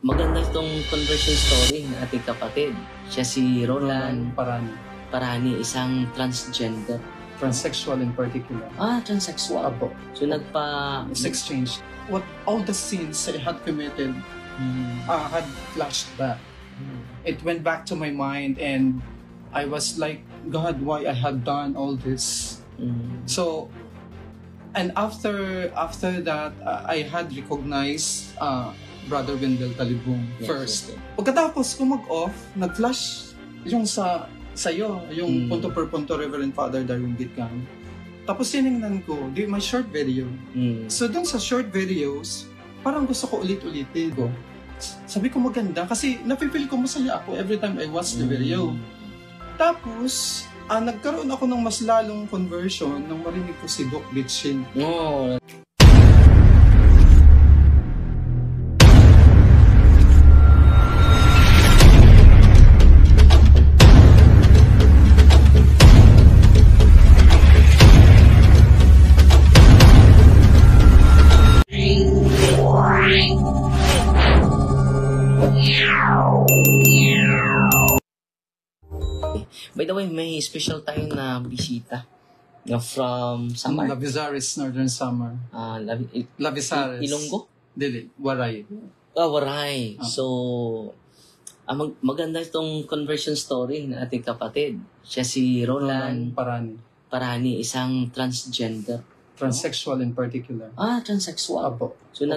Maganda itong conversion story ng ating kapatid. Siya si Roland Parani, isang transgender. transsexual in particular. Transsexual. Apo. So Sex change. What all the sins I had committed had flashed back. It went back to my mind and I was like, God, why I had done all this? So, and after that, I had recognized Brother Wendell Talibong first. Pagkatapos ko mag-off, nag-flash yung sa'yo, yung punto per punto Reverend Father Darwin Gitgan. Tapos tinignan ko, may short video. So dun sa short videos, parang gusto ko ulit-ulitin ko. Sabi ko maganda kasi napipil ko masaya ako every time I watch the video. Tapos, nagkaroon ako ng mas lalong conversion nang marinig ko si Doc Bitchin. By the way, may special tayo na bisita na from Samar. Lavizares, Northern Samar. Lavizares. Ilonggo? Dili, Waray. Waray. So, maganda itong conversion story ng ating kapatid. Siya si Roland Parani, isang transgender. Transsexual in particular. Transsexual. Apo. So,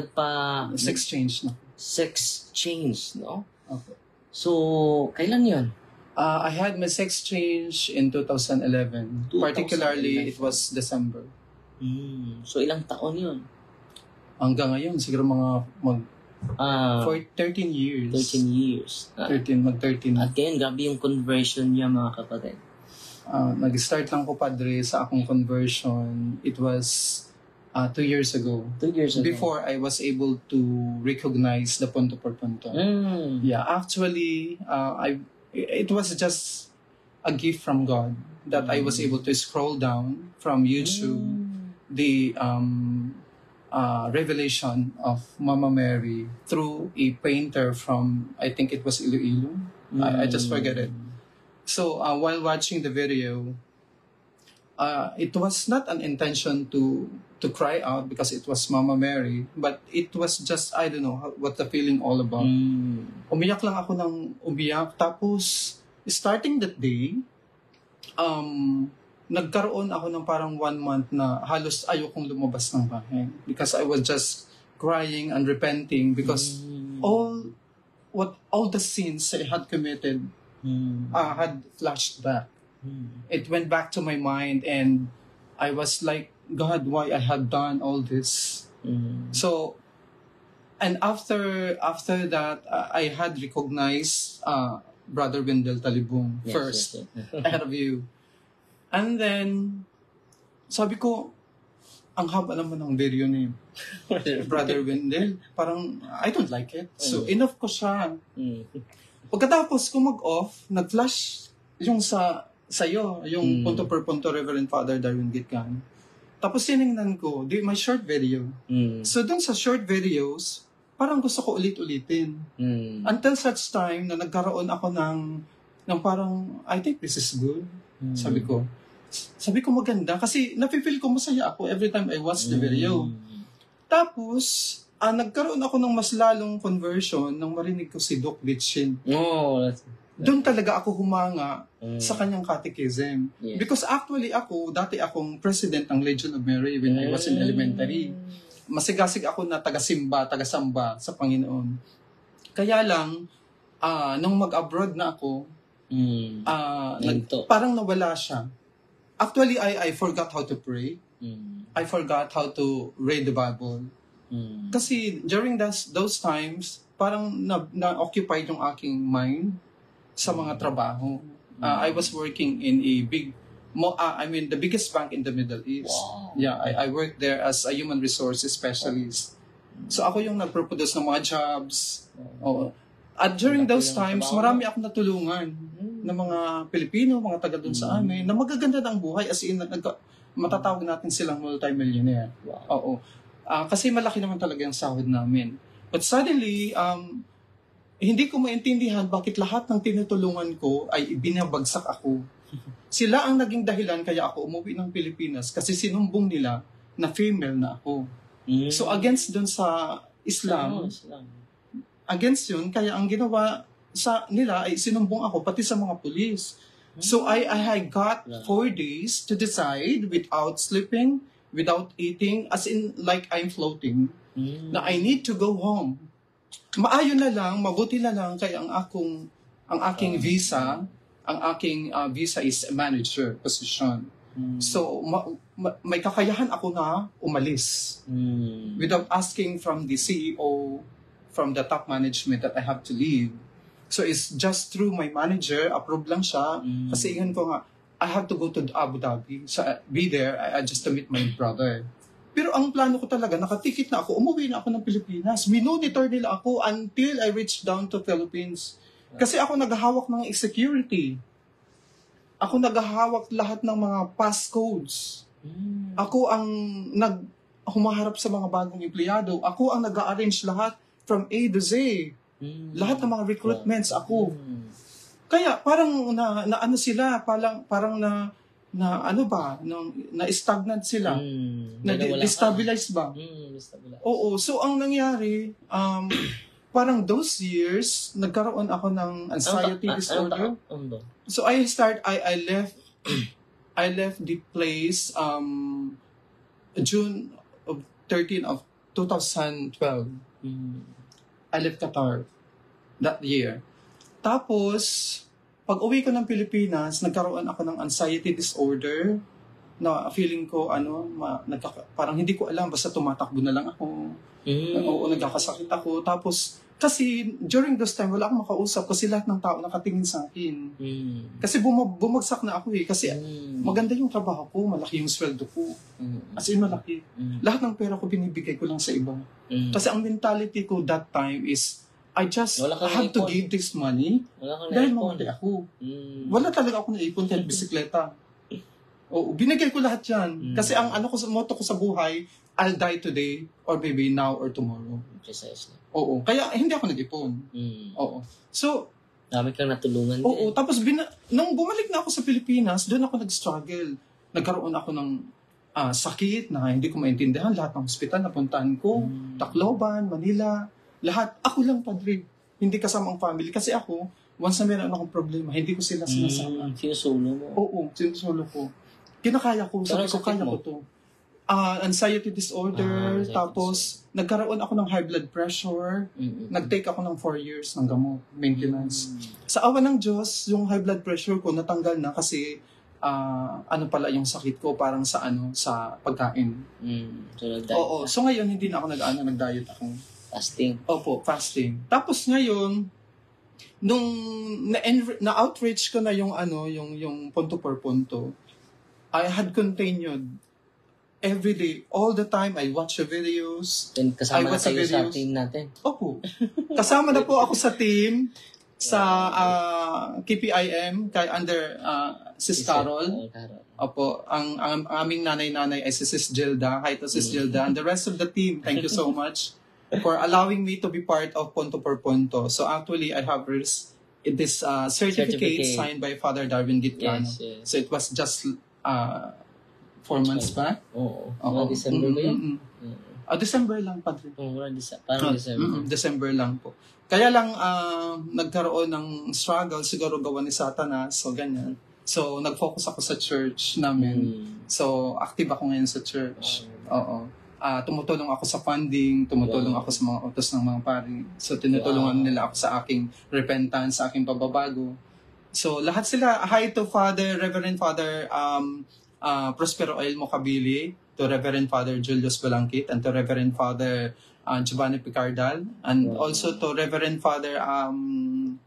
sex change, no? Sex change, no? Apo. So, kailan yun? I had my sex change in 2011. Particularly, it was December. So, ilang taon yun? Hanggang ngayon, siguro for 13 years. 13 years. 13. At ngayon, grabe yung conversion niya, mga kapatid. Nag-start lang ko, Padre, sa akong conversion. It was 2 years ago. 2 years ago. Before I was able to recognize the punto por punto. Yeah, actually, it was just a gift from God that I was able to scroll down from YouTube the revelation of Mama Mary through a painter from, I think it was Iloilo. I just forget it. So while watching the video, it was not an intention to cry out because it was Mama Mary, but it was just, I don't know what the feeling all about. Umiyak lang ako ng umiyak. Tapos, starting that day, nagkaroon ako ng parang 1 month na halos ayokong lumabas ng bahay because I was just crying and repenting because all the sins I had committed had flashed back. It went back to my mind and I was like, God, why I had done all this? So, and after that, I had recognized Brother Wendell Talibong first ahead of you. And then, sabi ko, ang haba naman ng video ni Brother Wendell. Parang, I don't like it. So, enough ko siya. Pagkatapos ko mag-off, nag-flash yung sa'yo, yung punto per punto Reverend Father Darwin Gitgan. Tapos tinignan ko, may short video. So dun sa short videos, parang gusto ko ulit-ulitin. Until such time na nagkaroon ako ng parang, I think this is good. Sabi ko maganda kasi napipil ko masaya ako every time I watch the video. Tapos, nagkaroon ako ng mas lalong conversion nang marinig ko si Doc Bitchin. Doon talaga ako humanga sa kanyang catechism. Because actually dati akong president ng Legion of Mary when I was in elementary. Masigasig ako na tagasamba sa Panginoon. Kaya lang, nung mag-abroad na ako, parang nawala siya. Actually, I forgot how to pray. I forgot how to read the Bible. Kasi during those times, parang na-occupied yung aking mind sa mga trabaho. I was working in a the biggest bank in the Middle East. Wow. Yeah, I worked there as a human resources specialist. So ako yung nagproduce ng mga jobs. At during those times, marami akong natulungan ng mga Pilipino, mga taga doon sa amin, na magaganda ng buhay as in, matatawag natin silang multi-millionaire. Wow. Kasi malaki naman talaga yung sahod namin. But suddenly, hindi ko maintindihan bakit lahat ng tinutulungan ko ay binabagsak ako. Sila ang naging dahilan kaya ako umuwi ng Pilipinas kasi sinumbong nila na female na ako. So against dun sa Islam, against yun, kaya ang ginawa sa nila ay sinumbong ako pati sa mga pulis. So I got 4 days to decide without sleeping, without eating, as in like I'm floating, na I need to go home. Maayon na lang, mabuti na lang kaya ang aking visa, ang aking visa is a manager position. So may kakayahan ako na umalis without asking from the CEO, from the top management that I have to leave. So it's just through my manager, approve lang siya. Kasi ingan ko nga, I have to go to Abu Dhabi. So be there, I just to meet my brother. Pero ang plano ko talaga, nakatikit na ako, umuwi na ako ng Pilipinas. Minonitor nila ako until I reached down to Philippines. Kasi ako naghahawak ng security. Ako naghahawak lahat ng mga passcodes. Ako ang humaharap sa mga bagong empleyado. Ako ang nag-arrange lahat from A to Z. Lahat ng mga recruitments ako. Kaya parang na ano sila, parang na ano ba, na stagnant sila. Na destabilize ba? Oo, so ang nangyari, parang those years, nagkaroon ako ng anxiety disorder. So I left the place June of 13 of 2012. I left Qatar that year. Tapos, pag uwi ko ng Pilipinas, nagkaroon ako ng anxiety disorder na feeling ko, parang hindi ko alam, basta tumatakbo na lang ako. Oo, nagkakasakit ako. Tapos, kasi during this time, wala akong makausap kasi lahat ng tao nakatingin sa akin. Kasi bumagsak na ako eh. Kasi maganda yung trabaho ko, malaki yung sweldo ko. As in, malaki. Lahat ng pera ko binibigay ko lang sa iba. Kasi ang mentality ko that time is, I just have to give this money dahil mamali ako. Wala talaga ako naipon kahit bisikleta. Oo, binigay ko lahat yan. Kasi ang motto ko sa buhay, I'll die today or maybe now or tomorrow. Precisely. Oo, kaya hindi ako nag-ipon. Oo. So, dami kang natulungan din. Oo, tapos nung bumalik na ako sa Pilipinas, doon ako nag-struggle. Nagkaroon ako ng sakit na hindi ko maintindihan. Lahat ng hospital napuntahan ko. Tacloban, Manila, lahat. Ako lang, padre. Hindi kasama ang family. Kasi ako, once na meron akong problema, hindi ko sila sinasama. Sinusolo mo? Oo, sinusolo ko. Kinakaya ko. Sabi ko, kaya ko to. Anxiety disorder. Tapos, nagkaroon ako ng high blood pressure. Nag-take ako ng 4 years ng gamot, maintenance. Sa awa ng Diyos, yung high blood pressure ko natanggal na kasi pala yung sakit ko parang sa pagkain. So, nag-diet. Oo. So ngayon, hindi na ako nag-diet ako. Fasting. Opo, fasting. Tapos ngayon, nung na-outreach ko na yung punto per punto, I had continued every day, all the time, I watch the videos. Then kasama na kayo sa team natin. Opo. Kasama na po ako sa team, sa KPIM, under Sis Carol. Opo. Ang aming nanay-nanay ay si Sis Gilda. Hi to Sis Gilda. And the rest of the team, thank you so much for allowing me to be part of Punto per Punto. So actually, I have this certificate signed by Father Darwin Gitcano. Yes. So it was just 4 months back. Oo. December ba yun? December lang, Padre. Parang December. December lang po. Kaya lang, nagkaroon ng struggle, siguro gawa ni Satanas, so ganyan. So, nag-focus ako sa church namin. So, active ako ngayon sa church. Oo. Tumutulong ako sa funding, tumutulong ako sa mga utos ng mga pari. So, tinutulungan nila ako sa aking repentance, sa aking pagbabago. So, lahat sila, hi to Reverend Father Prospero Elmo Cabili, to Reverend Father Julius Balangkit, and to Reverend Father Giovanni Picardal, and also to Reverend Father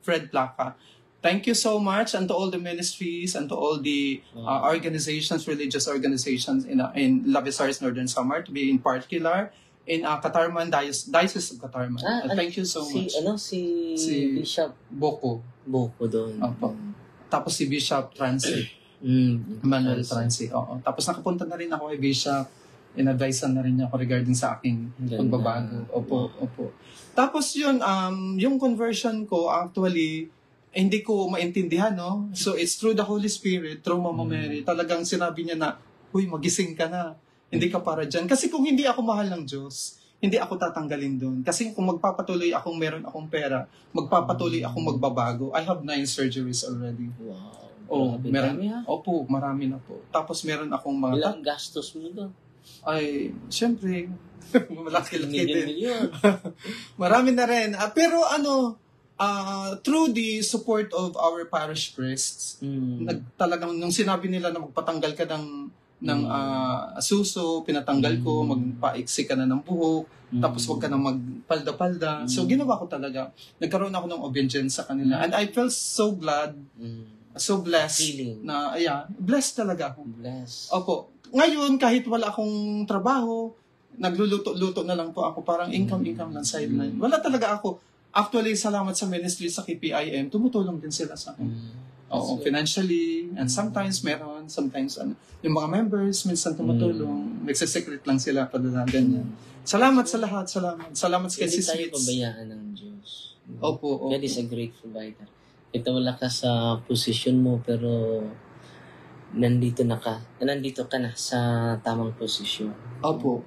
Fred Placa. Thank you so much, and to all the ministries, and to all the organizations, religious organizations in Labisaris Northern Samar, to be in particular in Catarman, Diocese of Catarman. Thank you so much. Si Bishop Boko doon. Opo. Tapos si Bishop Transit. Manuel Transit. Oo. Tapos nakapunta na rin ako kay Bishop in-advisean na rin niya ako regarding sa aking pagbabago. Opo. Tapos yun, yung conversion ko, actually, hindi ko maintindihan, no? So, it's through the Holy Spirit, through Mama Mary. Talagang sinabi niya na, huy, magising ka na. Hindi ka para dyan. Kasi kung hindi ako mahal ng Diyos, hindi ako tatanggalin doon. Kasi kung magpapatuloy akong meron akong pera, magpapatuloy akong magbabago. I have 9 surgeries already. Wow. Marami na po. Tapos meron akong mga... Ilang gastos mo doon? Ay, syempre, malaki-laki din. Million. Marami na rin. Pero through the support of our parish priests, talagang nung sinabi nila na magpatanggal ka ng suso, pinatanggal ko, magpaiksi ka na ng buhok, tapos wag ka na magpalda-palda. So, ginawa ko talaga. Nagkaroon ako ng obedience sa kanila. And I felt so glad, so blessed. Feeling. Blessed talaga ako. Blessed. Opo. Ngayon, kahit wala akong trabaho, nagluluto-luto na lang po ako. Parang income lang, sideline. Wala talaga ako. Actually, salamat sa ministry sa KPIM, tumutulong din sila sa akin. Financially, and sometimes yung mga members, minsan tumutulong, nagsisecret lang sila, ganyan. Salamat sa lahat, salamat sa Sis Hindi tayo pabayaan ng Diyos. Opo. God is a great provider. Ito wala ka sa position mo, pero nandito ka na sa tamang posisyon. Opo.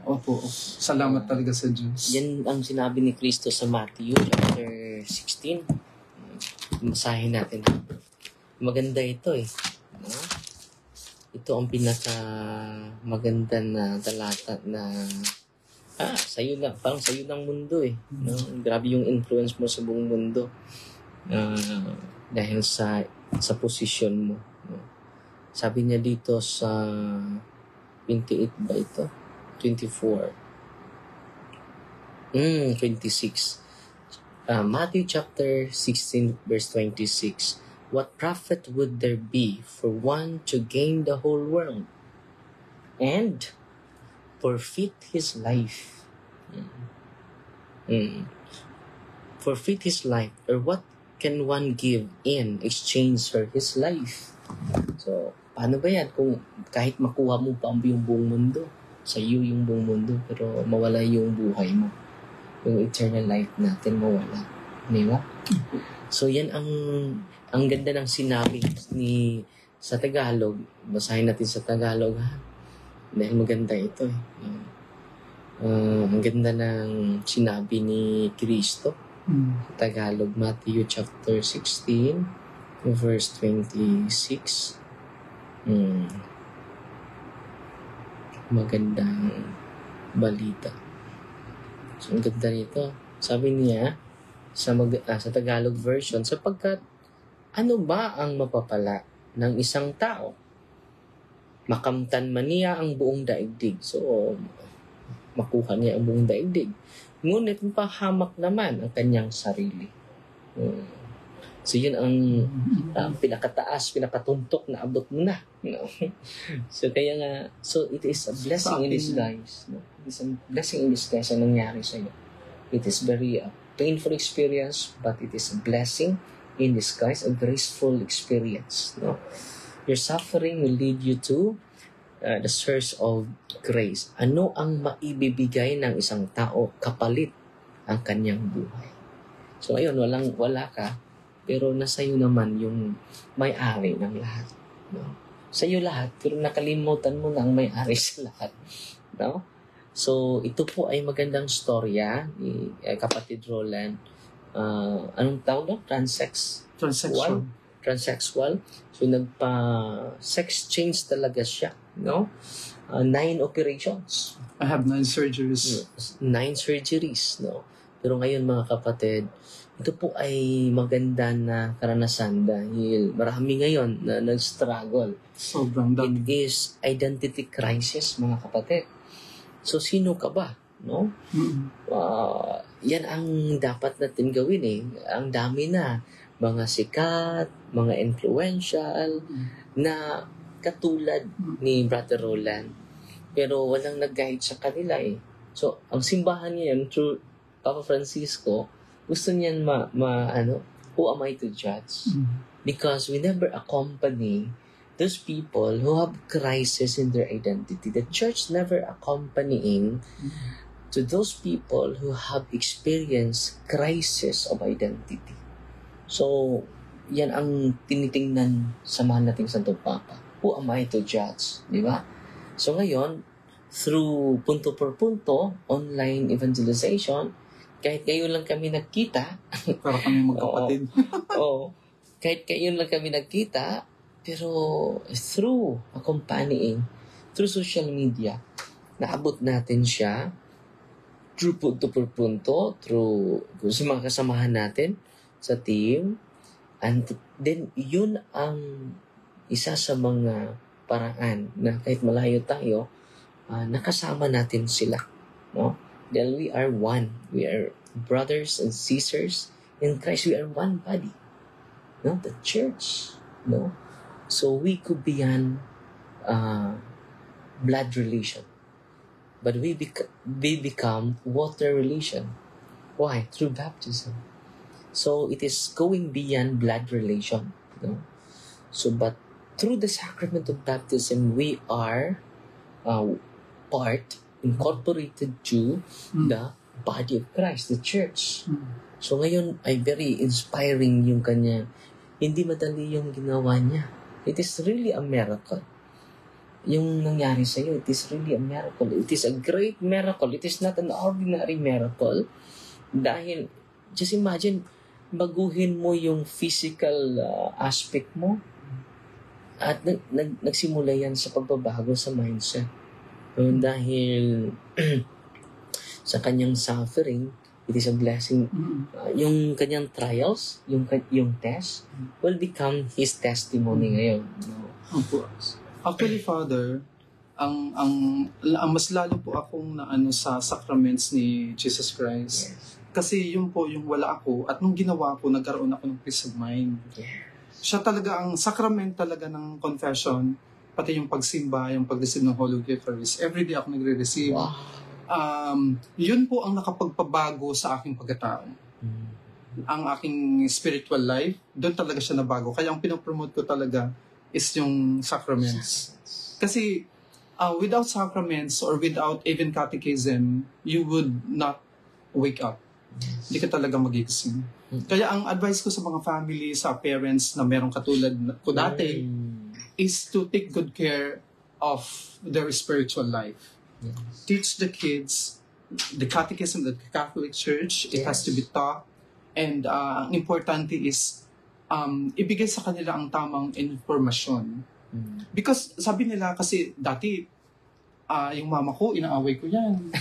Salamat talaga sa Diyos. Yan ang sinabi ni Kristo sa Matthew chapter 16. Masahin natin. Maganda ito no? Ito ang pinaka maganda na talata na sa'yo na, parang sa'yo ng mundo no? Grabe yung influence mo sa buong mundo dahil sa posisyon mo, no? Sabi niya dito sa 28 ba ito? 24. 26. Matthew chapter 16 verse 26. What profit would there be for one to gain the whole world and forfeit his life? Forfeit his life, or what can one give in exchange for his life? So, paano ba yan kung kahit makuha mo pa yung buong mundo, sa iyo yung buong mundo, pero mawala yung buhay mo, yung eternal life natin mawala, di ba? So yan ang ganda ng sinabi sa Tagalog. Basahin natin sa Tagalog, dahil maganda ito ang ganda ng sinabi ni Kristo sa Tagalog. Matthew chapter 16 verse 26. Magandang balita. So, ang ganda nito. Sabi niya sa Tagalog version, sapagkat ano ba ang mapapala ng isang tao? Makamtan man niya ang buong daigdig. So, makuha niya ang buong daigdig. Ngunit mapahamak naman ang kanyang sarili. So, yun ang pinakataas, pinakatuntok na abot mo na. No? So, kaya nga, it is a blessing in disguise. No? It is a blessing in disguise ang nangyari sa'yo. It is very painful experience, but it is a blessing in disguise, a graceful experience. No? Your suffering will lead you to the source of grace. Ano ang maibibigay ng isang tao kapalit ang kanyang buhay? So, ayun, wala ka, pero nasa iyo naman yung may-ari ng lahat. No? Sa iyo lahat, pero nakalimutan mo na ang may-ari sa lahat. No? So, ito po ay magandang storya ni kapatid Roland. Anong tawag doon? Transsexual. So, nagpa-sex change talaga siya. No? 9 operations. I have 9 surgeries. 9 surgeries. No? Pero ngayon, mga kapatid, ito po ay maganda na karanasan dahil marami ngayon na nag-struggle. Sobrang dami. It is identity crisis, mga kapatid. So, sino ka ba? No? Yan ang dapat natin gawin Ang dami na. Mga sikat, mga influential, na katulad ni Brother Roland. Pero walang nag-guide sa kanila So, ang simbahan niya yun, through Papa Francisco, gusto niyan who am I to judge? Because we never accompany those people who have crisis in their identity. The church never accompanying to those people who have experienced crisis of identity. So, yan ang tinitingnan sa mahal nating Santo Papa. Who am I to judge? Di ba? So ngayon, through punto per punto, online evangelization, kahit ngayon lang kami nagkita, Para kami magkapatid. kahit ngayon lang kami nagkita, pero through accompanying, through social media, naabot natin siya, through punto per punto, through sa mga kasamahan natin sa team, and then yun ang isa sa mga paraan na kahit malayo tayo, nakasama natin sila. No? Then we are one. We are brothers and sisters in Christ. We are one body. No? The church. No? So we could be an blood relation. But we become water relation. Why? Through baptism. So it is going beyond blood relation. No? So but through the sacrament of baptism, we are incorporated to the body of Christ, the church. So ngayon ay very inspiring yung kanya. Hindi madali yung ginawa niya. It is really a miracle. Yung nangyari sa iyo, it is really a miracle. It is a great miracle. It is not an ordinary miracle. Dahil, just imagine, baguhin mo yung physical aspect mo. At nagsimula yan sa pagbabago sa mindset. Dahil sa kanyang suffering, it is a blessing. Yung kanyang trials, yung test, will become his testimony ngayon. Actually, Father, ang mas lalo po akong naano sa sacraments ni Jesus Christ. Yes. Kasi yun po yung wala ako at nung ginawa ko, nagkaroon ako ng peace of mind. Yes. Siya talaga ang sacrament talaga ng confession, pati yung pagsimba, yung pag-receive ng Holy Eucharist. Everyday ako nagre-receive. Wow. Yun po ang nakapagpabago sa aking pagkatao. Ang aking spiritual life, doon talaga siya nabago. Kaya ang pinopromote ko talaga is yung sacraments. Kasi without sacraments or without even catechism, you would not wake up. Hindi ka talaga magigising. Kaya ang advice ko sa mga family, sa parents na merong katulad ko dati, is to take good care of their spiritual life. Yes. Teach the kids the catechism of the Catholic Church. It has to be taught. And ang importante is ibigay sa kanila ang tamang informasyon. Because sabi nila kasi dati yung mama ko, inaaway ko yan.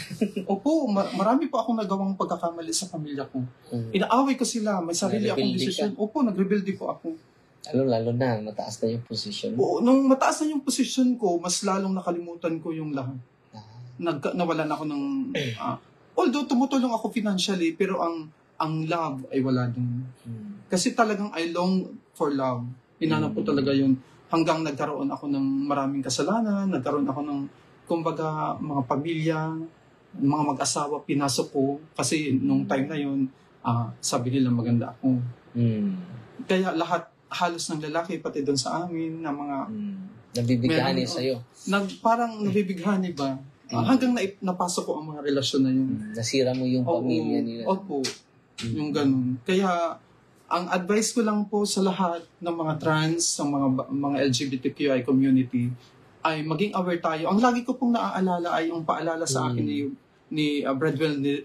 Opo, marami po akong nagawang pagkakamali sa pamilya ko. Inaaway ko sila, may sarili akong desisyon. Opo, nagrebelde po ako. Lalo na, mataas na yung position. Oo, nung mataas na yung posisyon ko, mas lalong nakalimutan ko yung lahat. Nawalan ako ng... although tumutulong ako financially, pero ang love ay wala dun. Kasi talagang I long for love. Hinanap ko talaga yun. Hanggang nagkaroon ako ng maraming kasalanan, nagkaroon ako ng, kumbaga, mga pamilya, mga mag-asawa, pinasok ko. Kasi nung time na yun, sabi nila maganda ako. Kaya halos ng lalaki, pati doon sa amin, na mga... Nabibighani sa'yo. Parang nabibighani ba? Hanggang napasok ko ang mga relasyon na yun. Nasira mo yung pamilya nila. Opo. Yung ganun. Kaya, ang advice ko lang po sa lahat ng mga trans, ng mga LGBTQI community, ay maging aware tayo. Ang lagi ko pong naaalala ay yung paalala sa akin ni Brad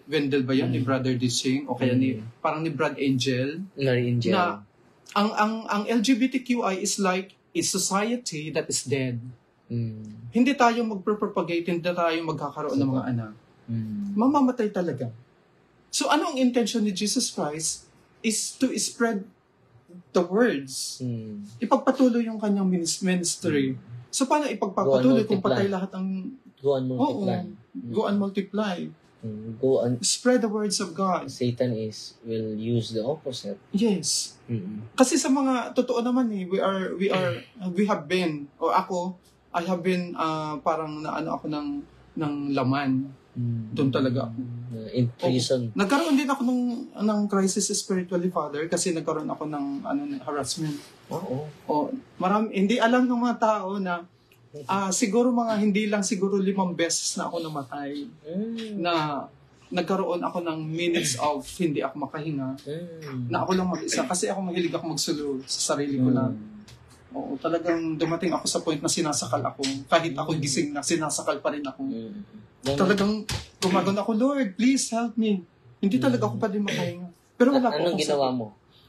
Wendell ba yan? Ni Brother Dishing? O kaya parang ni Brad Angel? Mary Angel. Na ang LGBTQI is like a society that is dead. Hindi tayo magpropagate, hindi tayo magkakaroon ng mga anak. Mamamatay talaga. So ano ang intention ni Jesus Christ is to spread the words. Ipagpatuloy yung kanyang ministry. So paano ipagpatuloy kung patay lahat ang... Go and multiply. Go and multiply. Go and... Spread the words of God. Satan will use the opposite. Yes. Kasi sa mga, totoo naman we have been, o ako, I have been parang naano ako ng laman. Doon talaga ako. In prison. Nagkaroon din ako ng crisis spiritually, Father, kasi nagkaroon ako ng harassment. Oo. Hindi alam ng mga tao na siguro hindi lang siguro 5 beses na ako namatay. Na nagkaroon ako ng minutes of hindi ako makahinga. Na ako lang mag-isa. Kasi ako mahilig ako magsulo sa sarili ko lang. Oo, talagang dumating ako sa point na sinasakal ako. Kahit ako gising na, sinasakal pa rin ako. Talagang gumagon ako, Lord, please help me. Hindi talaga ako pa din makahinga. Pero wala po anong ginawa mo?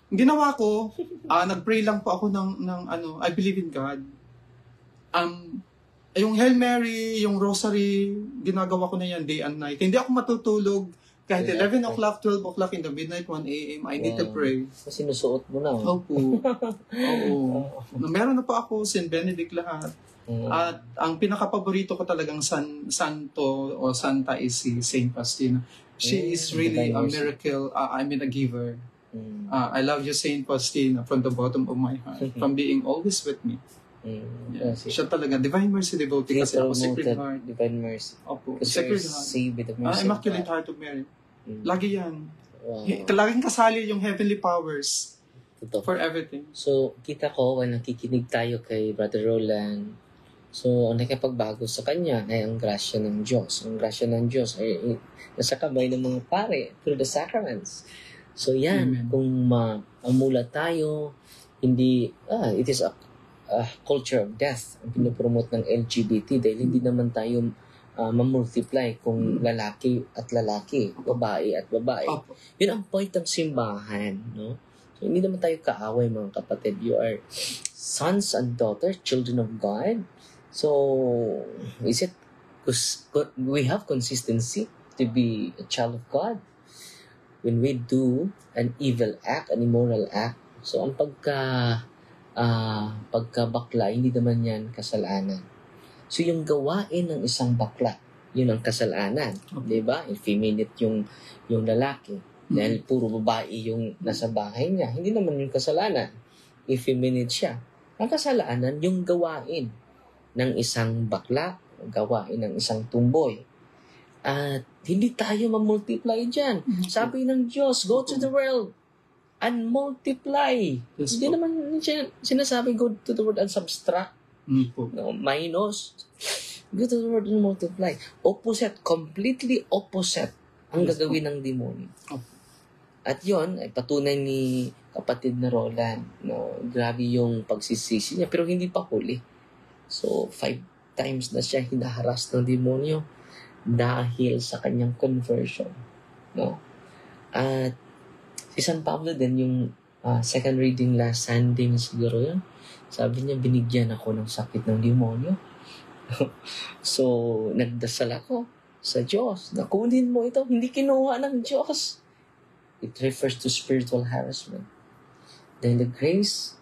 Ginawa ko, nag-pray lang po ako ng I believe in God. Yung Hail Mary, yung Rosary, ginagawa ko na yan day and night. Hindi ako matutulog. Kahit 11 o'clock, 12 o'clock in the midnight, 1 a.m., I need to pray. Sinusuot mo na. Opo. Oo. Meron na pa ako, St. Benedict lahat. At ang pinaka-paborito ko talagang santo o santa is si Saint Faustina. She is really a miracle. A giver. I love you, Saint Faustina, from the bottom of my heart. From being always with me. Siya talaga. Divine Mercy devotee kasi ako. Sacred Heart. Divine Mercy. Opo. Sacred Heart. Saved with the mercy Immaculate Heart of Mary. Lagi yan. Wow. Laging kasali yung heavenly powers. Totoo. For everything. So, kita ko, when nakikinig tayo kay Brother Roland, so, ang nakipagbago sa kanya ay ang grasya ng Diyos. Ang grasya ng Diyos ay nasa kamay ng mga pare through the sacraments. So, yan. Amen. Kung mamulat tayo, hindi, it is a culture of death ang pinopromote ng LGBT dahil hindi naman tayo mamultiply kung lalaki at lalaki, babae at babae. Yun ang point ng simbahan, no? So, hindi naman tayo kaaway, mga kapatid. You are sons and daughters, children of God. So, we have consistency to be a child of God? When we do an evil act, an immoral act, so ang pagkabakla, hindi naman yan kasalanan. So, yung gawain ng isang bakla, yun ang kasalanan. Diba? Effeminate yung lalaki. Dahil puro babae yung nasa bahay niya. Hindi naman yung kasalanan. Effeminate siya. Ang kasalanan, yung gawain ng isang bakla, gawain ng isang tumboy. At hindi tayo mamultiply dyan. Sabi ng Diyos, go to the world and multiply. Yes, hindi naman sinasabi go to the world and subtract. No, minus. Go to the world and multiply. Opposite, completely opposite ang gagawin ng demonyo. At yon ay patunay ni kapatid na Roland. No, grabe yung pagsisisi niya pero hindi pa huli. So, 5 times na siya hinaharas ng demonyo dahil sa kanyang conversion. No? At si San Pablo din, yung second reading last Sunday na siguro yun, sabi niya, binigyan ako ng sakit ng demonyo. So, nagdasal ako sa Diyos na kunin mo ito. Hindi kinuha ng Diyos. It refers to spiritual harassment. Then the grace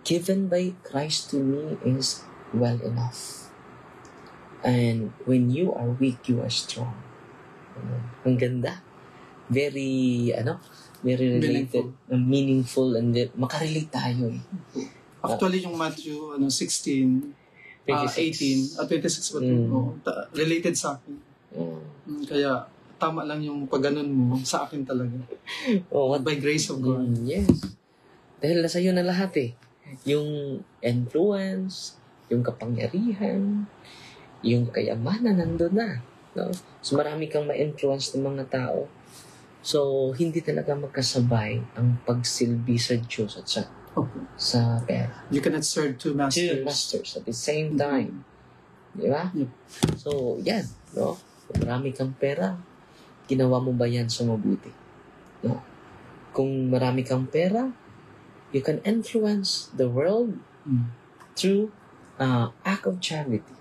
given by Christ to me is well enough. And when you are weak, you are strong. Ang ganda. Very related, meaningful, and makarelate tayo. Actually, yung Matthew 16, 18, 26 ba related sa akin. Kaya, tama lang yung pagganon mo sa akin talaga. By grace of God. Yes. Dahil nasa iyo na lahat eh. Yung influence, yung kapangyarihan, yung kayamanan nandun na. No? So, marami kang ma-influence ng mga tao. So, hindi talaga magkasabay ang pagsilbi sa Diyos at sa pera. You cannot serve two masters. Two masters at the same time. Di ba? Yep. So, yan. No? Kung marami kang pera, ginawa mo ba yan sa mabuti? No? Kung marami kang pera, you can influence the world through act of charity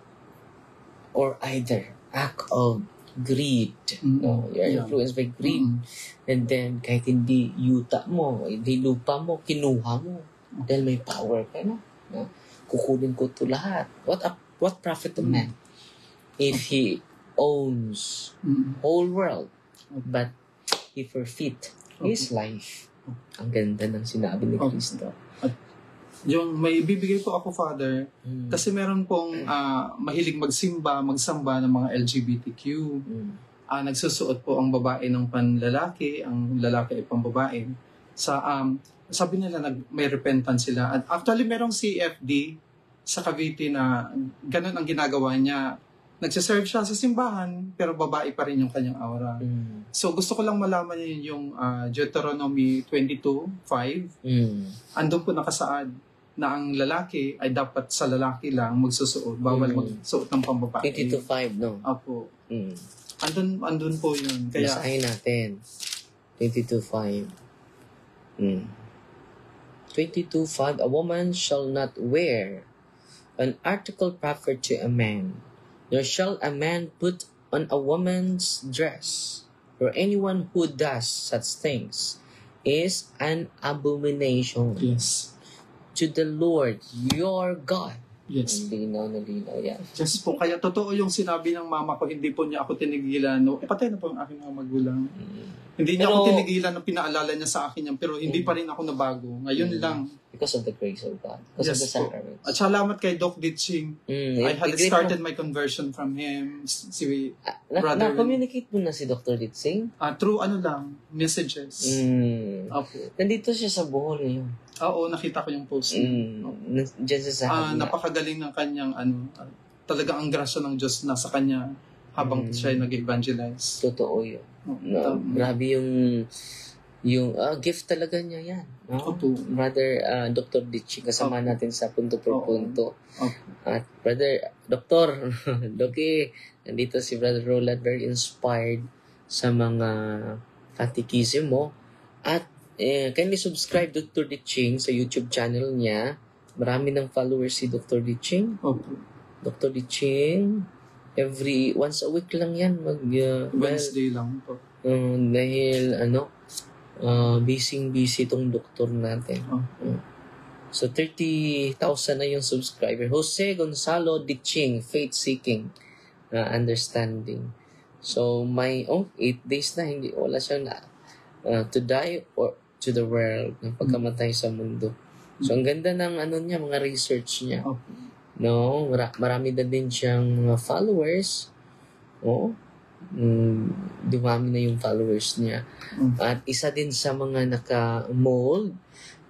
or either act of greed. No? You're influenced by greed. And then, kahit hindi yuta mo, hindi lupa mo, kinuha mo. Dahil may power ka na. No? Kukunin ko ito lahat. What profit of man if he owns whole world but he forfeit his life? Ang ganda ng sinabi ni Kristo. Yung may bibigay po ako, Father, kasi meron pong mahilig magsamba ng mga LGBTQ. Nagsusuot po ang babae ng panlalaki, ang lalaki ay pambabae. Sabi nila may repentance sila. At actually, merong CFD sa Cavite na ganun ang ginagawa niya. Nagsiserve siya sa simbahan, pero babae pa rin yung kanyang aura. So, gusto ko lang malaman yung Deuteronomy 22:5. Andun po nakasaad na ang lalaki ay dapat sa lalaki lang magsusuot. Bawal magsuot ng pambabae. 22:5, no? Apo. Andun po yun. Kaya, basahin natin. 22:5. 22:5, a woman shall not wear an article proper to a man, nor shall a man put on a woman's dress, for anyone who does such things is an abomination to the Lord your God. Yes. Linaw na linaw yan. Yes po. Kaya totoo yung sinabi ng mama ko, hindi po niya ako tinigilan. No? Patay na po ang aking mga magulang. Hindi niya ako tinigilan na pinaalala niya sa akin yan, pero hindi pa rin ako nabago. Ngayon lang. Because of the grace of God. Because of the sacraments. At salamat kay Doc Ditching. I had started my conversion from him. Si brother. Na-communicate mo na si Dr. Ditching? Through messages. Apo. Nandito siya sa Bohol ngayon. Oo, nakita ko yung post. Diyan sa napakagaling ng kanyang talaga ang grasya ng Diyos nasa kanya habang siya ay nag-evangelize. Totoo yun. Grabe yung gift talaga niya yan. No? Brother Dr. Ditching, kasama natin sa punto por punto. At Brother Dr. Doki, nandito si Brother Roland, very inspired sa mga catechism mo. At kindly subscribe Dr. Ditching sa YouTube channel niya. Marami ng followers si Dr. Ditching. Dr. Ditching, once a week lang yan. Wednesday lang po. Dahil busy itong doktor natin. So 30,000 na yung subscriber. Jose Gonzalo Ditching, Faith Seeking, Understanding. So 8 days na wala siyang to die or to the world, ng pagkamatay sa mundo. So ang ganda ng niya, mga research niya. No, marami na din siyang mga followers. Dumami na yung followers niya. At isa din sa mga naka-mold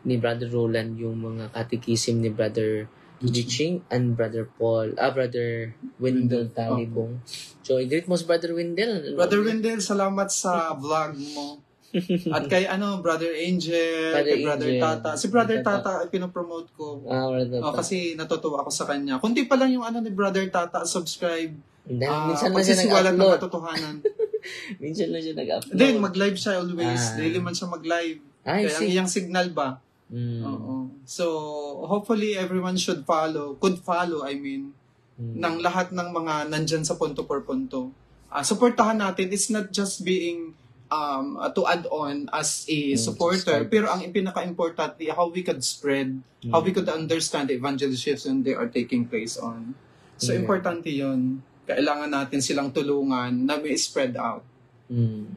ni Brother Roland yung mga catechism ni Brother Ditching and Brother Wendell Talibong. So, i-greet mo si Brother Wendell. Brother Wendell, salamat sa vlog mo. At kay Brother Angel, kay Brother Tata. Si Brother Tata ay pinopromote ko. Kasi natutuwa ako sa kanya. Kundi pa lang yung ni Brother Tata, subscribe. Minsan lang siya nag-upload. Ng katotohanan. Minsan lang siya nag-upload. Then, mag-live siya always. Daily man siya mag-live. Kaya ang iyang signal ba? So, hopefully everyone could follow, ng lahat ng mga nandyan sa punto por punto. Supportahan natin. It's not just being to add on as a supporter, pero ang pinaka-importante, how we could spread, how we could understand the evangelization they are taking place on. So, importante yun. Kailangan natin silang tulungan na may spread out.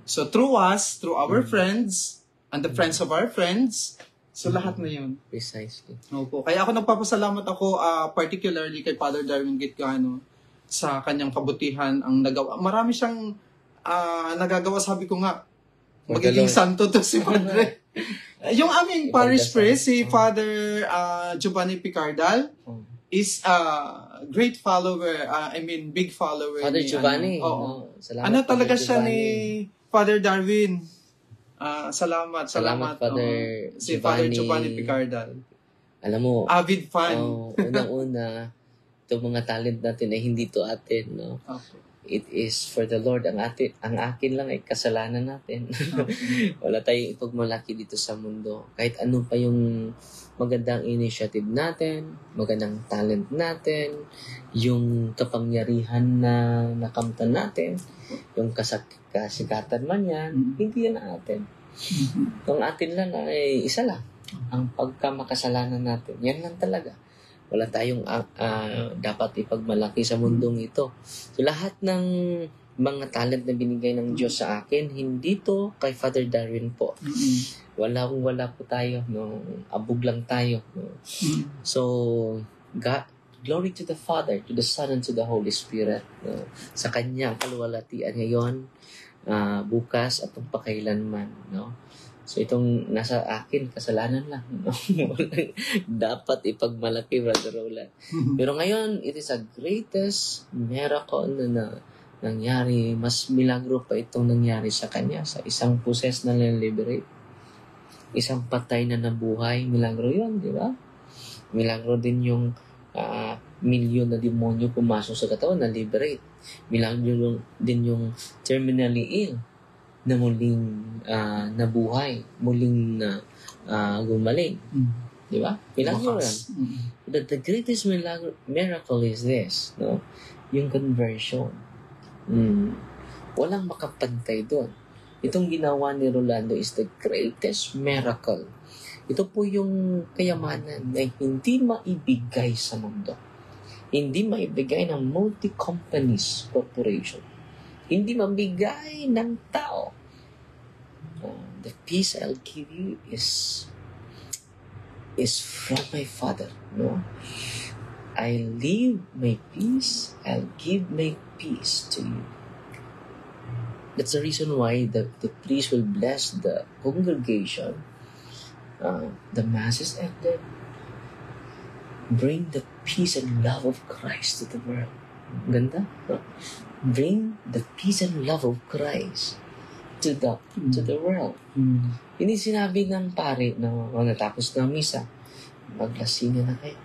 So, through us, through our friends, and the friends of our friends, so lahat na yun. Precisely. Opo. Kaya ako nagpapasalamat ako, particularly kay Father Darwin Gitgano, sa kanyang kabutihan ang nagawa. Marami siyang nagagawa, sabi ko nga, magiging santo to si Padre. Yung aming parish priest, si Father Giovanni Picardal, is a great follower, big follower. Father Giovanni. Salamat, talaga siya ni Father Darwin. Salamat, Father si Father Giovanni Picardal. Alam mo, avid fan. Unang-una, itong mga talent natin ay hindi to atin, no? It is for the Lord. Ang akin lang ay kasalanan natin. Wala tayong ipagmalaki dito sa mundo. Kahit ano pa yung magandang initiative natin, magandang talent natin, yung kapangyarihan na nakamtan natin, yung kasikatan man yan, hindi yan atin. Ang atin lang ay isa lang. Ang pagkamakasalanan natin. Yan lang talaga. Wala tayong dapat ipagmalaki sa mundong ito. So lahat ng mga talent na binigay ng Diyos sa akin, hindi to kay Father Darwin po. Wala po tayo, no? Abog lang tayo, no? So, God, glory to the Father, to the Son, and to the Holy Spirit, no? Sa Kanya ang kaluwalhatian ngayon, bukas at pagpakailanman, no? So itong nasa akin, kasalanan lang, no? Dapat ipagmalaki, Brother Roland. Pero ngayon, it is a greatest miracle na nangyari. Mas milagro pa itong nangyari sa kanya, sa isang possessed na liberate, isang patay na nabuhay. Milagro yun, di ba? Milagro din yung milyon na demonyo pumasok sa katawan na liberate. Milagro din yung terminally ill na muling nabuhay, muling gumaling. Di ba? Milagro yan. The greatest miracle is this, no? Yung conversion. Walang makapantay doon. Itong ginawa ni Rolando is the greatest miracle. Ito po yung kayamanan na hindi maibigay sa mundo. Hindi maibigay ng multi-companies corporation. Hindi mabigay ng tao. The peace I'll give you is from my Father. No? I leave my peace. I'll give my peace to you. That's the reason why the priest will bless the congregation. The Mass is ended. Bring the peace and love of Christ to the world. Ganda. Bring the peace and love of Christ to the world. Hindi sinabi ng pare na natapos na misa, maglasingan na kayo.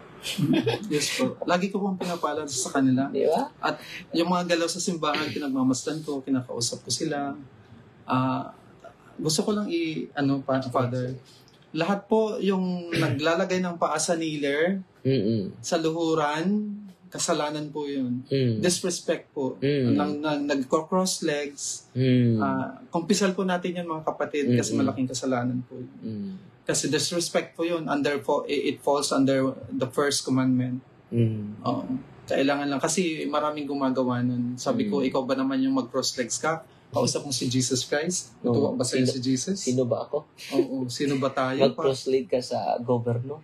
Yes po. Lagi ko pong pinapaalala sa kanila. Di ba? At yung mga galaw sa simbahan, pinagmamasdan ko, kinakausap ko sila. Gusto ko lang Father, lahat po yung naglalagay ng paa sa kneeler, sa luhuran, kasalanan po yun. Disrespect po. Nagko-cross legs. Kumpisal po natin yan mga kapatid kasi malaking kasalanan po yun. Kasi disrespect po yun. It falls under the first commandment. Kailangan lang. Kasi maraming gumagawa nun. Sabi ko, ikaw ba naman yung mag-cross legs ka? Kausap mo si Jesus Christ? Tuwa ba sa'yo si Jesus? Sino ba ako? Oo. Sino ba tayo? Mag-cross leg ka sa governor?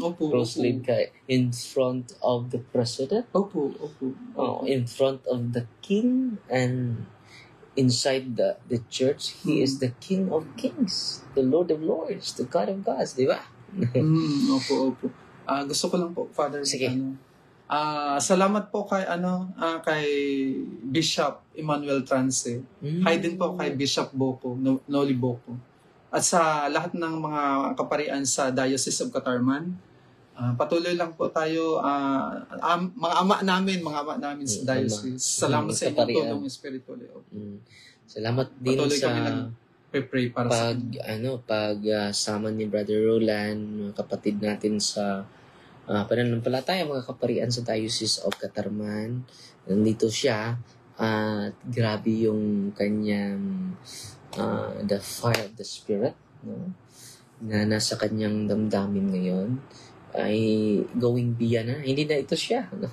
Opo. Cross leg ka in front of the president? Opo. In front of the king and inside the church, He is the King of Kings, the Lord of Lords, the God of Gods, di ba? Opo. Gusto ko lang po, Father. Sige. Salamat po kay kay Bishop Emmanuel Trance. Hi din po kay Bishop Boko, Noli Boko. At sa lahat ng mga kaparian sa Diocese of Catarman. Patuloy lang po tayo, mga ama namin sa diocese. Salamat sa inyong tulong spiritual. Salamat din patuloy sa kami nag-pray para sama ni Brother Roland, mga kapatid natin sa pananampalataya, mga kaparian sa Diocese of Catarman. Nandito siya at grabe yung kanyang the fire of the Spirit, no? Na nasa kanyang damdamin ngayon ay going beyond na. Hindi na ito siya. No?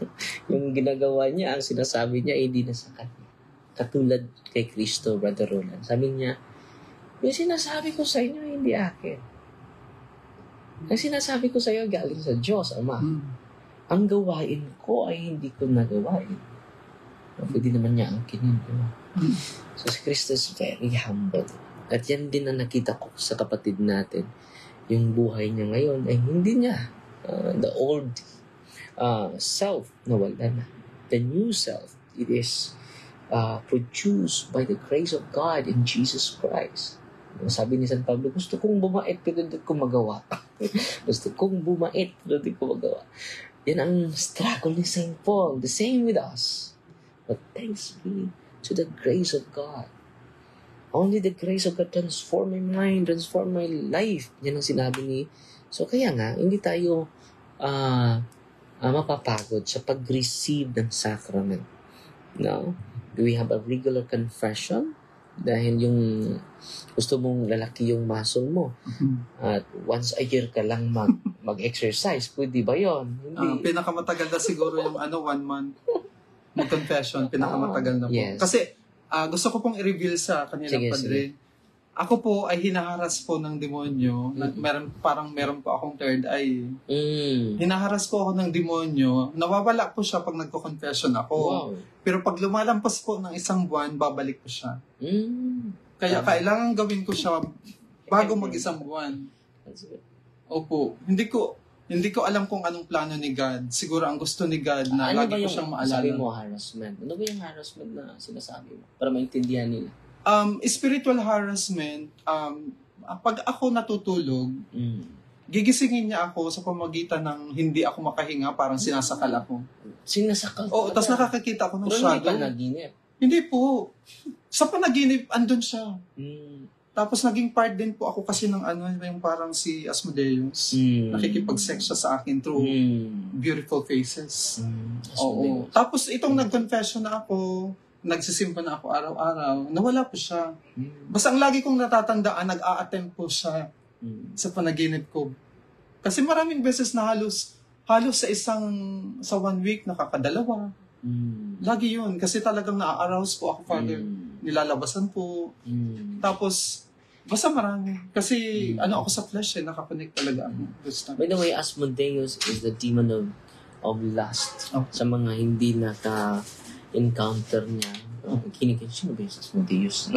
Yung ginagawa niya, ang sinasabi niya, hindi na sa kanya. Katulad kay Kristo, Brother Roland. Sabi niya, yung sinasabi ko sa inyo, hindi akin. Ang sinasabi ko sa iyo, galing sa Diyos, Ama. Ang gawain ko ay hindi ko nagawain. Pwede naman niya ang kinin. So, si Kristo is very humble. At yan din ang nakita ko sa kapatid natin. Yung buhay niya ngayon ay hindi niya the old self nawala na. The new self, it is produced by the grace of God in Jesus Christ. Sabi ni San Pablo, gusto kong bumait pero hindi ko magawa. Gusto kong bumait pero hindi ko magawa. Yan ang struggle ni St. Paul. The same with us. But thanks be to the grace of God. Only the grace of God transform my mind, transform my life. Yan ang sinabi ni. So kaya nga, hindi tayo mapapagod sa pag-receive ng sacrament. No? Do we have a regular confession? Dahil yung gusto mong lalaki yung muscle mo. At once a year ka lang mag-exercise. Pwede ba yun? Hindi. Pinakamatagal na siguro yung 1 month mag-confession. Pinakamatagal na po. Yes. Kasi gusto ko pong i-reveal sa kanilang Sige, padre. Ako po ay hinaharas po ng demonyo. Meron po akong third eye. Hinaharas po ako ng demonyo. Nawawala po siya pag nagko-confession ako. Wow. Pero pag lumalampas po ng 1 buwan, babalik po siya. Kaya kailangan gawin ko siya bago mag-1 buwan. Opo. Hindi ko alam kung anong plano ni God. Siguro ang gusto ni God na lagi ko siyang maalala. Sabi mo harassment? Ano ba yung harassment na sinasabi mo? Para maintindihan nila. Spiritual harassment, pag ako natutulog, gigisingin niya ako sa pamagitan ng hindi ako makahinga, parang sinasakal ako. Sinasakal? Oo, tapos nakakakita ako ng pero shadow. Pero hindi panaginip? Hindi po. Sa panaginip, andun siya. Tapos naging part din po ako kasi ng yung parang si Asmodeus. Nakikipag-sex siya sa akin through beautiful faces. Oo. Tapos itong nag-confession na ako, nagsisimba na ako araw-araw, nawala po siya. Basta ang lagi kong natatandaan, nag-a-attempt po siya sa panaginip ko. Kasi maraming beses na halos sa 1 week, nakakadalawa. Lagi yun. Kasi talagang na-arouse po ako, Father. Nilalabasan po. Tapos, basta marami. Kasi ako sa flesh, nakapanik talaga ako. By the way, Asmodeus is the demon of lust. Sa mga hindi encounter niya. Sino ba yung Asmodeus?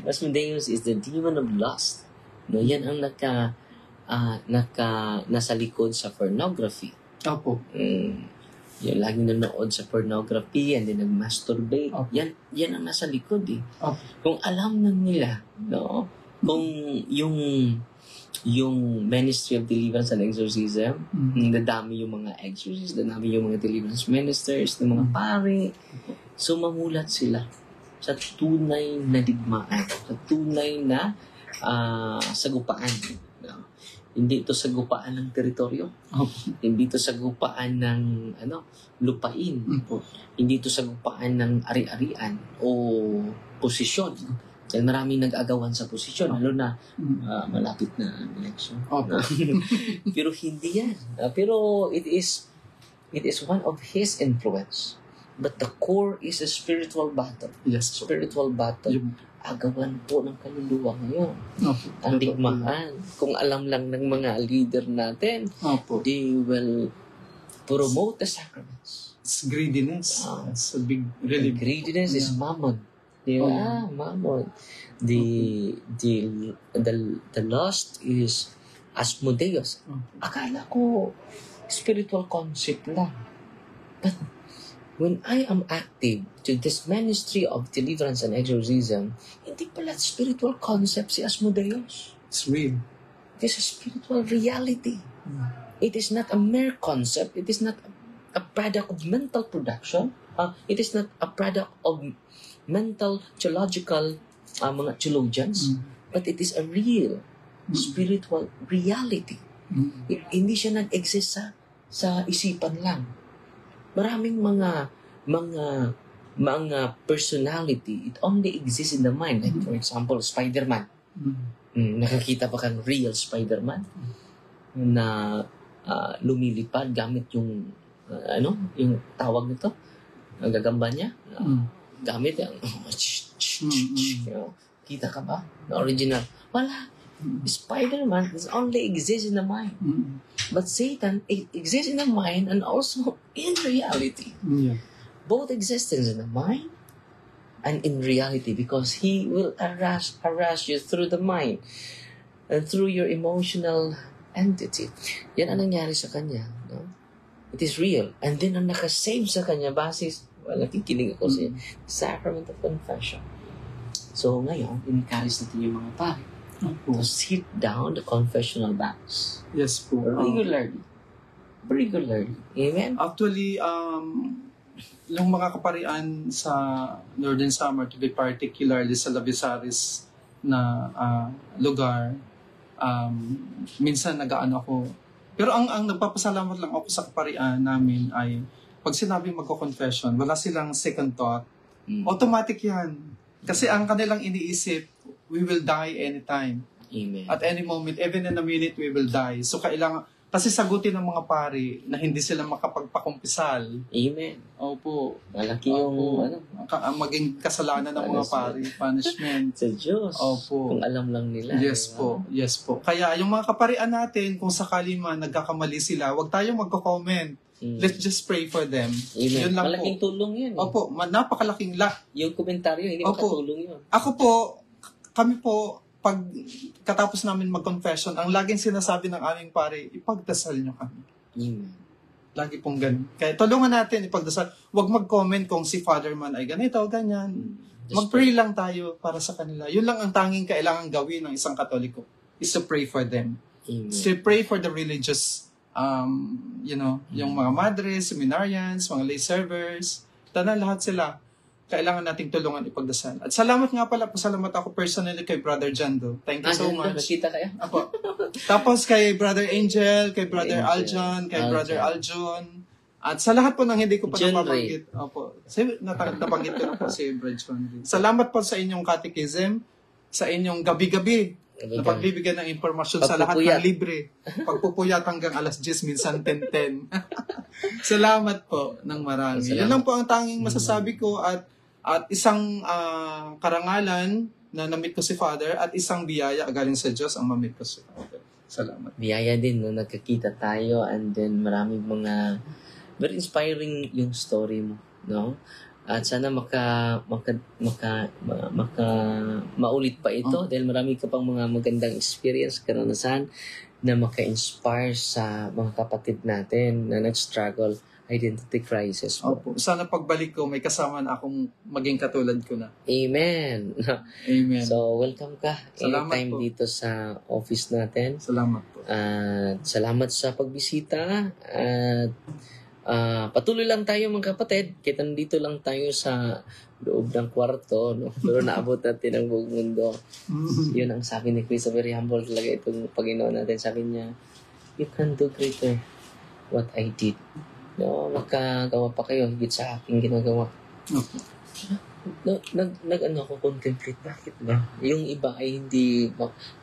Asmodeus is the demon of lust. No, yan ang nasa likod sa pornography. Opo. Yan, laging nanood sa pornography and then nag-masturbate. Yan ang nasa likod eh. Kung alam na nila, no? Kung yung ministry of deliverance and exorcism, dadami yung mga exorcists, dadami yung mga deliverance ministers, ng mga pare. So, mamulat sila sa tunay na digmaan, sa tunay na sagupaan. No? Hindi ito sagupaan ng teritoryo. Hindi ito sagupaan ng lupain. Hindi ito sagupaan ng ari-arian o posisyon. Dahil maraming nag-agawan sa posisyon, lalo na malapit na election. Pero hindi yan. Pero it is one of his influence. But the core is a spiritual battle. Yes. Spiritual battle. Agawan po ng kaluluwa ngayon. Ang digmaan. Kung alam lang ng mga leader natin, they will promote the sacraments. It's greediness. It's a big, really. Greediness is mammon. Mammon. The lust is Asmodeus. Akala ko spiritual concept lang. But when I am active to this ministry of deliverance and exorcism, hindi pala spiritual concept si Asmodeus. It's real. It is a spiritual reality. It is not a mere concept. It is not a product of mental production. It is not a product of mental, theological, mga theologians. But it is a real spiritual reality. Hindi siya nag-exist sa isipan lang. Maraming mga personality, it only exists in the mind. Like for example, Spider-Man. Nakakita pa kang real Spider-Man na lumilipad gamit yung yung tawag nito, ang gagamba niya, gamit yung kita ka ba? The original. Wala. Spider-Man does only exist in the mind. But Satan exists in the mind and also in reality. Both existence in the mind and in reality, because he will harass you through the mind and through your emotional entity. Yan ang nangyari sa kanya. No? It is real. And then ang nakasave sa kanya basis, nakikinig ako sa sacrament of confession. So ngayon, encourage natin yung mga pare to sit down the confessional vows. Yes po. Regularly. Amen? Actually, yung mga kaparian sa Northern Samar, to be particularly sa Labisaris na lugar, minsan nag-aano ako. Pero ang nagpapasalamat lang ako sa kaparian namin ay pag sinabi magko-confession, wala silang second thought. Automatic yan. Kasi ang kanilang iniisip, we will die anytime. Amen. At any moment, even in a minute, we will die. So kailangan, Kasi sagutin ng mga pari na hindi sila makapagpakumpisal. Amen. Opo. Malaki yung maging kasalanan ng mga pari, punishment. Sa Diyos. Opo. Kung alam lang nila. Yes po. Yes po. Kaya yung mga kaparian natin, kung sakali man nagkakamali sila, huwag tayong magko-comment. Let's just pray for them. Amen. Yun lang malaking po. tulong yan. Opo, napakalaking Yung komentaryo, hindi makatulong yun. Ako po, kami po, pag katapos namin mag-confession, ang laging sinasabi ng aming pare, ipagdasal nyo kami. Lagi pong ganun. Kaya tulungan natin ipagdasal. Huwag mag-comment kung si Father man ay ganito, ganyan. Mag-pray lang tayo para sa kanila. Yun lang ang tanging kailangan gawin ng isang Katoliko, is to pray for them. To pray for the religious, yung mga madres, seminarians, mga lay servers, lahat sila. Kailangan nating tulungan ipagdasal. At salamat nga pala, pasalamat ako personally kay Brother Jando. Thank you so much. Nakita kayo? Apo. Tapos kay Brother Angel, kay Brother Aljon, kay Brother Aljon. At sa lahat po ng hindi ko pa napabanggit. Opo. Nabanggit ko na po si Brother John Ray. Salamat po sa inyong catechism, sa inyong gabi-gabi na pagbibigyan ng impormasyon sa lahat ng libre. Pagpupuyat hanggang alas 10, minsan 10:10. Salamat po ng marami. Yan lang po ang tanging masasabi ko at isang karangalan na na-meet ko si Father at isang biyaya galing sa Diyos ang ma-meet ko si Father. Salamat. Biyaya din, no? Nagkakita tayo and then maraming mga very inspiring yung story mo, no? At sana maulit pa ito dahil marami ka pang mga magandang experience, karanasan na maka-inspire sa mga kapatid natin na nag-struggle identity crisis. Opo. Sana pagbalik ko, may kasama na akong maging katulad ko na. Amen. Amen. So, welcome ka Salamat anytime po dito sa office natin. Salamat po. Salamat sa pagbisita. At patuloy lang tayo mga kapatid. Kita nandito lang tayo sa loob ng kwarto, no? Pero naabot natin ang buong mundo. Yun ang sabi ni Chris. Very humble talaga itong Panginoon natin. Sabi niya, you can do greater what I did. No, makagawa pa kayo higit sa aking ginagawa. Ako contemplate, bakit ba? Yung iba ay hindi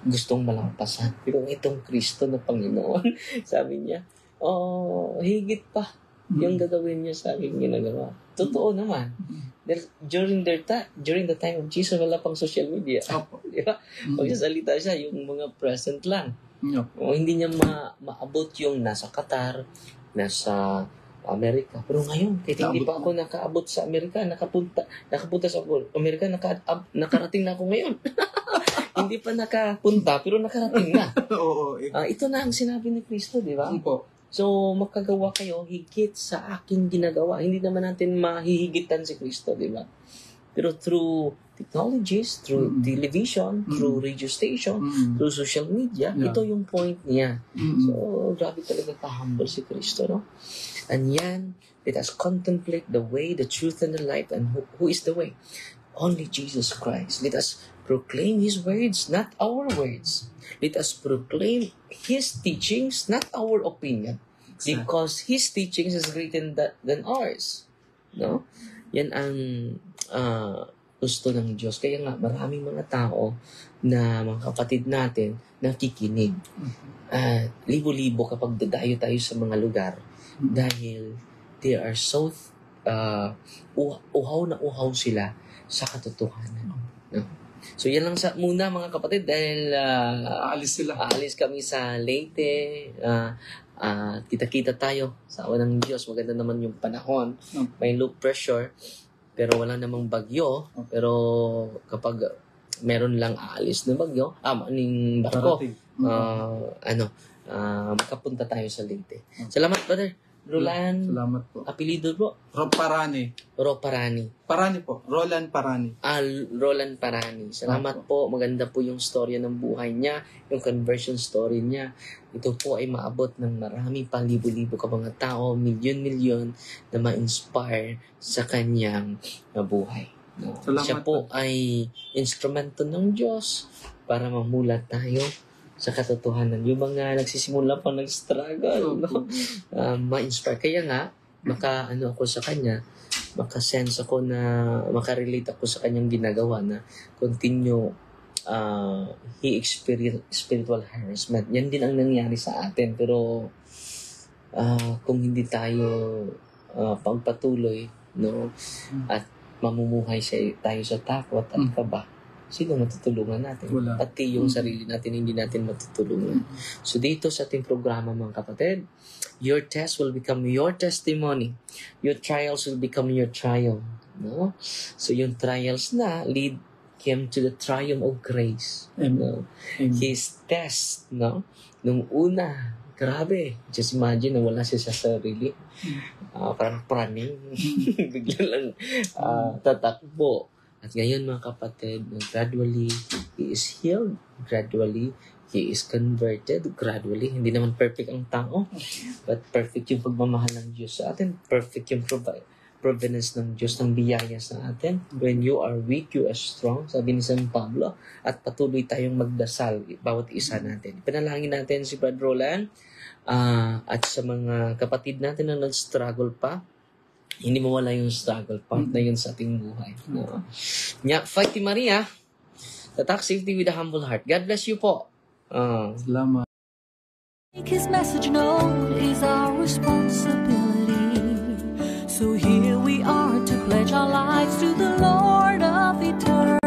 gustong malampasan. Pero itong Kristo na Panginoon, sabi niya, higit pa yung gagawin niya sa aking ginagawa. Totoo naman. During the time of Jesus, wala pang social media. Di ba? Pagsasalita siya, yung mga present lang. Hindi niya maabot yung nasa Qatar, nasa Amerika. Pero ngayon, kahit hindi pa ako nakaabot sa Amerika, nakapunta sa Amerika, nakarating na ako ngayon. Hindi pa nakapunta, pero nakarating na. Ito na ang sinabi ni Kristo, di ba? So, makagawa kayo higit sa aking ginagawa. Hindi naman natin mahihigitan si Kristo, di ba? Pero through technologies, through television, through radio station, through social media, ito yung point niya. So, grabe talaga ka-humble si Kristo, no? And yan, let us contemplate the way, the truth, and the life, and who is the way? Only Jesus Christ. Let us proclaim His words, not our words. Let us proclaim His teachings, not our opinion. Because His teachings is greater than ours. No? Yan ang gusto ng Diyos. Kaya nga, maraming mga tao na mga kapatid natin nakikinig. Libo-libo kapag dadayo tayo sa mga lugar dahil they are so uhaw na uhaw sila sa katotohanan. No? So yan lang muna mga kapatid dahil aalis kami sa Leyte. Kita-kita tayo sa awa ng Diyos. Maganda naman yung panahon. May low pressure pero wala namang bagyo. Pero kapag meron lang aalis na bagyo, aning barko, makapunta tayo sa Leyte. Salamat, Brother Roland. Salamat po. Apelido bro? Parani. Parani po. Roland Parani. Roland Parani. Salamat po. Maganda po yung storya ng buhay niya, yung conversion story niya. Ito po ay maabot ng marami pa libo-libo ka mga tao, milyon-milyon na ma-inspire sa kanyang buhay. No? Siya po ay instrumento ng Diyos para mamulat tayo sa katotohanan. Yung mga nagsisimula pa nag-struggle, no? Ma-inspire. Kaya nga, ako sa kanya, maka-sense ako na, makarelate ako sa kanyang ginagawa na continue he experienced spiritual harassment. Yan din ang nangyari sa atin. Pero kung hindi tayo pagpatuloy, no, at mamumuhay tayo sa takot at kaba, sino matutulungan natin? Wala. Pati yung sarili natin, hindi natin matutulungan. So dito sa ating programa, mga kapatid, your test will become your testimony. Your trials will become your triumph. No? So yung trials na lead him to the triumph of grace. No? His test, no? Nung una, grabe. Just imagine na wala siya sa sarili. Parang praning. Bigla lang tatakbo. At ngayon, mga kapatid, gradually, he is healed. Gradually, he is converted. Gradually, hindi naman perfect ang tao. But perfect yung pagmamahal ng Diyos sa atin. Perfect yung providence ng Diyos, ng biyaya sa atin. When you are weak, you are strong. Sabi ni San Pablo. At patuloy tayong magdasal, bawat isa natin. Panalangin natin si Brad Roland at sa mga kapatid natin na nag-struggle pa. Hindi mawala yung struggle. Part na yun sa ating buhay. Fight Maria. Tatak safety with a humble heart. God bless you po. Salamat. Make His message known is our responsibility. So here we are to pledge our lives to the Lord of eternity.